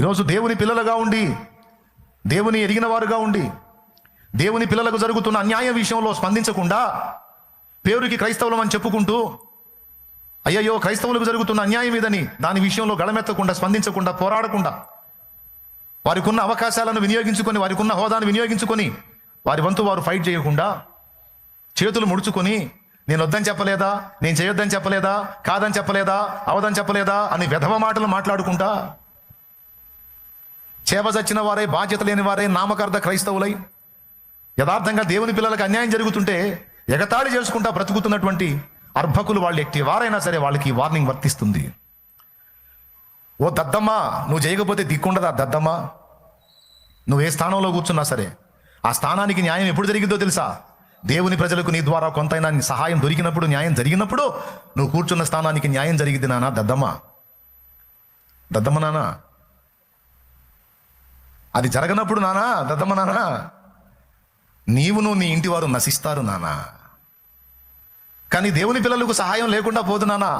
ఈరోజు దేవుని పిల్లలుగా ఉండి, దేవుని ఎరిగిన వారుగా ఉండి, దేవుని పిల్లలకు జరుగుతున్న అన్యాయ విషయంలో స్పందించకుండా, పేరుకి క్రైస్తవులం అని చెప్పుకుంటూ అయ్యయ్యో క్రైస్తవులకు జరుగుతున్న అన్యాయం ఇదని దాని విషయంలో గళమెత్తకుండా, స్పందించకుండా, పోరాడకుండా, వారికి ఉన్న అవకాశాలను వినియోగించుకొని, వారికి ఉన్న హోదాను వినియోగించుకొని వారి వంతు వారు ఫైట్ చేయకుండా, చేతులు ముడుచుకొని నేను వద్దని చెప్పలేదా, నేను చేయొద్దని చెప్పలేదా, కాదని చెప్పలేదా, అవదని చెప్పలేదా అని వెధవ మాటలు మాట్లాడుకుంటా, చేవజచ్చిన వారే, బాధ్యత లేని వారే, నామకార్థ క్రైస్తవులై యథార్థంగా దేవుని పిల్లలకు అన్యాయం జరుగుతుంటే ఎగతాళి చేసుకుంటా బ్రతుకుతున్నటువంటి అర్భకులు వాళ్ళు ఎట్టి వారైనా సరే వాళ్ళకి వార్నింగ్ వర్తిస్తుంది. ఓ దద్దమ్మా, నువ్వు చేయకపోతే దిక్కుండదా దద్దమ్మా? నువ్వు ఏ స్థానంలో కూర్చున్నా సరే ఆ స్థానానికి న్యాయం ఎప్పుడు జరిగిందో తెలుసా? దేవుని ప్రజలకు నీ ద్వారా కొంతైనా సహాయం దొరికినప్పుడు, న్యాయం జరిగినప్పుడు నువ్వు కూర్చున్న స్థానానికి న్యాయం జరిగింది నానా దద్దమ్మ. దద్దమ్మ నానా, అది జరగనప్పుడు నానా దద్దమ్మ నానా, నువ్వు నీ ఇంటి వారు నశిస్తారు నానా. కానీ దేవుని పిల్లలకు సహాయం లేకుండా పోదు నానా.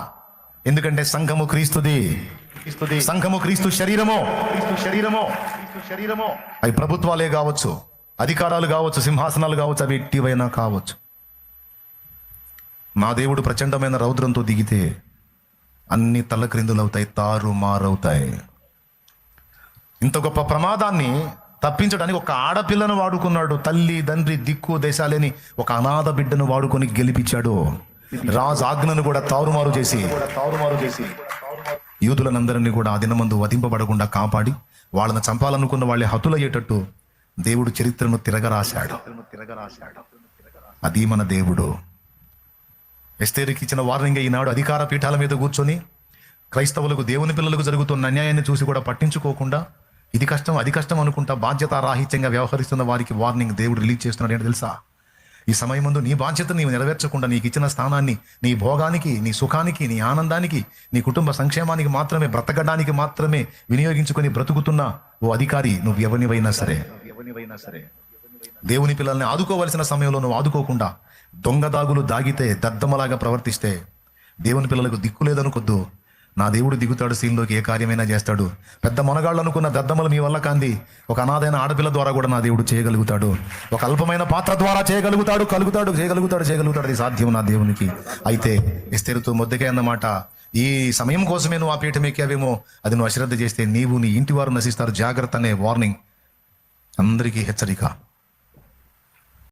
ఎందుకంటే సంఘము క్రీస్తుది, సంఘము క్రీస్తు శరీరము, అవి ప్రభుత్వాలే కావచ్చు, అధికారాలు కావచ్చు, సింహాసనాలు కావచ్చు, అవి ఎట్టివైనా కావచ్చు. నా దేవుడు ప్రచండమైన రౌద్రంతో దిగితే అన్ని తల్లక్రిందులవుతాయి, తారుమారవుతాయి. ఇంత గొప్ప ప్రమాదాన్ని తప్పించడానికి ఒక ఆడపిల్లను వాడుకున్నాడు. తల్లి తండ్రి దిక్కు దేశాలేని ఒక అనాథ బిడ్డను వాడుకొని గెలిపించాడు. రాజు ఆజ్ఞను కూడా తారుమారు చేసి యూదులనందరినీ కూడా ఆ దినమందు వధింపబడకుండా కాపాడి వాళ్ళని చంపాలనుకున్న వాళ్ళే హతులయ్యేటట్టు దేవుడు చరిత్రను తిరగరాశాడు. అది మన దేవుడు. ఎస్తేరుకి ఇచ్చిన వార్నింగ్ ఈనాడు అధికార పీఠాల మీద కూర్చొని క్రైస్తవులకు, దేవుని పిల్లలకు జరుగుతున్న అన్యాయాన్ని చూసి కూడా పట్టించుకోకుండా ఇది కష్టం అది కష్టం అనుకుంటా బాధ్యత రాహిత్యంగా వ్యవహరిస్తున్న వారికి వార్నింగ్ దేవుడు రిలీజ్ చేస్తున్నాడు. ఏంటో తెలుసా? ఈ సమయం ముందు నీ బాధ్యత నీవు నెరవేర్చకుండా నీకు ఇచ్చిన స్థానాన్ని నీ భోగానికి, నీ సుఖానికి, నీ ఆనందానికి, నీ కుటుంబ సంక్షేమానికి మాత్రమే, బ్రతకడానికి మాత్రమే వినియోగించుకొని బ్రతుకుతున్న ఓ అధికారి, నువ్వు ఎవరివైనా సరే దేవుని పిల్లల్ని ఆదుకోవలసిన సమయంలో నువ్వు ఆదుకోకుండా దొంగదాగులు దాగితే, దద్దమ్మలాగా ప్రవర్తిస్తే దేవుని పిల్లలకు దిక్కు లేదనుకొద్దు. నా దేవుడు దిగుతాడు సీన్లోకి, ఏ కార్యమైనా చేస్తాడు. పెద్ద మొనగాళ్ళు అనుకున్న దద్దమ్మలు మీ వల్ల కాంది ఒక అనాథైన ఆడపిల్ల ద్వారా కూడా నా దేవుడు చేయగలుగుతాడు. ఒక అల్పమైన పాత్ర ద్వారా చేయగలుగుతాడు. ఇది సాధ్యం నా దేవునికి. అయితే ఎస్తేరుతో మొద్దకే అన్నమాట, ఈ సమయం కోసమే నువ్వు ఆ పీఠం ఎక్కావేమో, అది నువ్వు అశ్రద్ధ చేస్తే నీవు నీ ఇంటి వారు నశిస్తారు, జాగ్రత్త అనే వార్నింగ్ అందరికీ హెచ్చరిక.